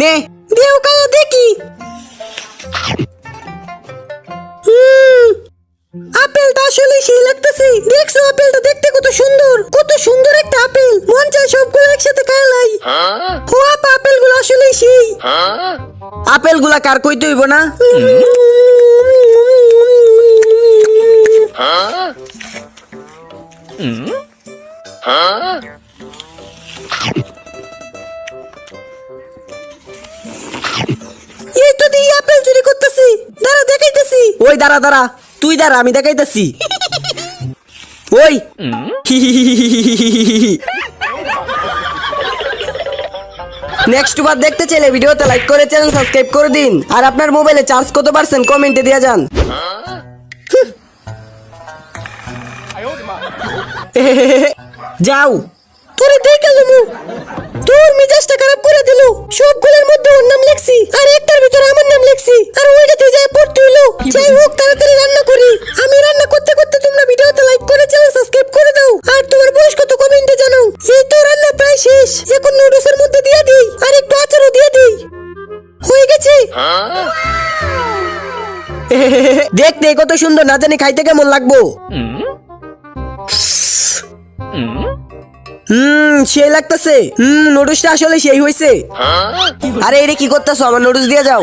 নে দেও কায়া দেখি। আপেলটা আসলে সেই লাগতেছে। দেখছো আপেলটা দেখতে কত সুন্দর, কত সুন্দর একটা আপেল। মন চায় সবগুলো একসাথে খাইলাই। ও আপা আপেলগুলো আসলে সেই। আপেলগুলা কার কইতে হইব না? এই তো দি আপেল চুরি করতেছি। দাঁড়া দেখাইতেছি। ওই দাঁড়া দাঁড়া, তুই দাঁড়া আমি দেখাইতেছি। ওই নেক্সট বার দেখতে চাইলে ভিডিওতে লাইক করে চ্যানেল সাবস্ক্রাইব করে দিন। আর আপনার মোবাইলে চার্জ কত পার্সেন্ট কমেন্টে দিয়ে যান। যাও তোরে দেখে লমু। তোর মিজাজটা খারাপ করে দিল। সবগুলোর মধ্যে ওর নাম লিখছি আর একটার ভিতরে আমার নাম লিখছি, আর ওইটাতে যায় পড়তে হইলো। যাই হোক তাড়াতাড়ি রান্না করি। আমি রান্না করতে করতে তোমরা ভিডিওতে লাইক করে চ্যানেল সাবস্ক্রাইব করে দাও। আর তোমার বয়স কত কমেন্টে জানাও। এই তো রান্না প্রায় শেষ। এখন নুডলসের মধ্যে দিয়ে দিই আর একটু আচারও দিয়ে দিই। হয়ে গেছে। দেখতে কত সুন্দর, না জানি খাইতে কেমন লাগবো। সেই লাগতেছে। নুডলসটা আসলে সেই হয়েছে। আরে এটা কি করতেছো? আমার নুডলস দিয়ে যাও।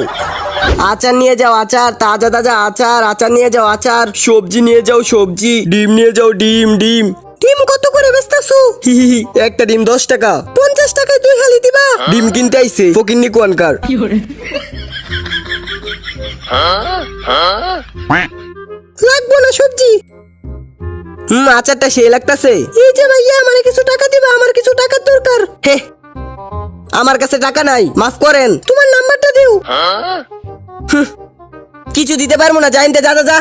আচার নিয়ে যাও, আচার তাজা তাজা আচার। আচার নিয়ে যাও আচার। সবজি নিয়ে যাও সবজি। ডিম নিয়ে যাও ডিম। ডিম ডিম কত করে বেচতাছো? একটা ডিম 10 টাকা। 50 টাকায় 2 হালি দিবা? ডিম কিনতে আইছে ফকিন্নি কোয়ানকার। লাগবো না সবজি। আচারটা সেই লাগতাছে। এই যে ভাইয়া আমারে কিছু টাকা দিবা, আমার কিছু টাকার দরকার। হে আমার কাছে টাকা নাই, মাফ করেন। তোমার নাম্বারটা দিও। কিছু দিতে পারবো না, যাইতে যা যা যা।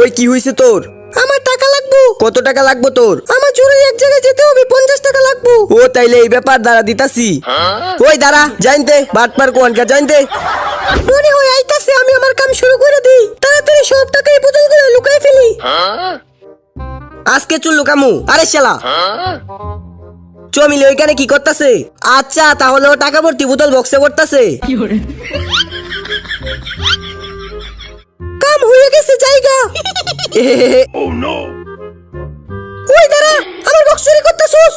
ওই কি হইছে তোর? আমার টাকা লাগবো। কত টাকা লাগবো তোর? আমার জরুরি এক জায়গায় যেতে হবে, 50 টাকা লাগবো। ও তাইলে এই ব্যাপার, দাঁড়া দিতাছি। ওই দাঁড়া, যাইতে বাটপার কোয়ানকার যাইতে। মনে হয় আইতাছে, আমি আমার কাম শুরু করে দিই। তাড়াতাড়ি সব টাকা এই বোতলগুলো লুকাই ফেলি। আজকে চুল লুকামু। আরে শালা চমিলি ওইখানে কি করতেছে? আচ্ছা তাহলে ও টাকা ভর্তি বোতল বক্সে করতেছে। কাম হয়ে গেছে জায়গা। ওই দাঁড়া, আমার বক্স চুরি করতেছস?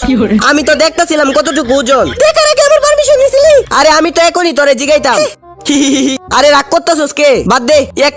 আমি তো দেখতাছিলাম কতটুকু ওজন। দেখার আগে আমার পারমিশন নিছিলি? আরে আমি তো এখনই তোরে জিগাইতাম। আরে রাগ করতেছস কে? বাদ দে।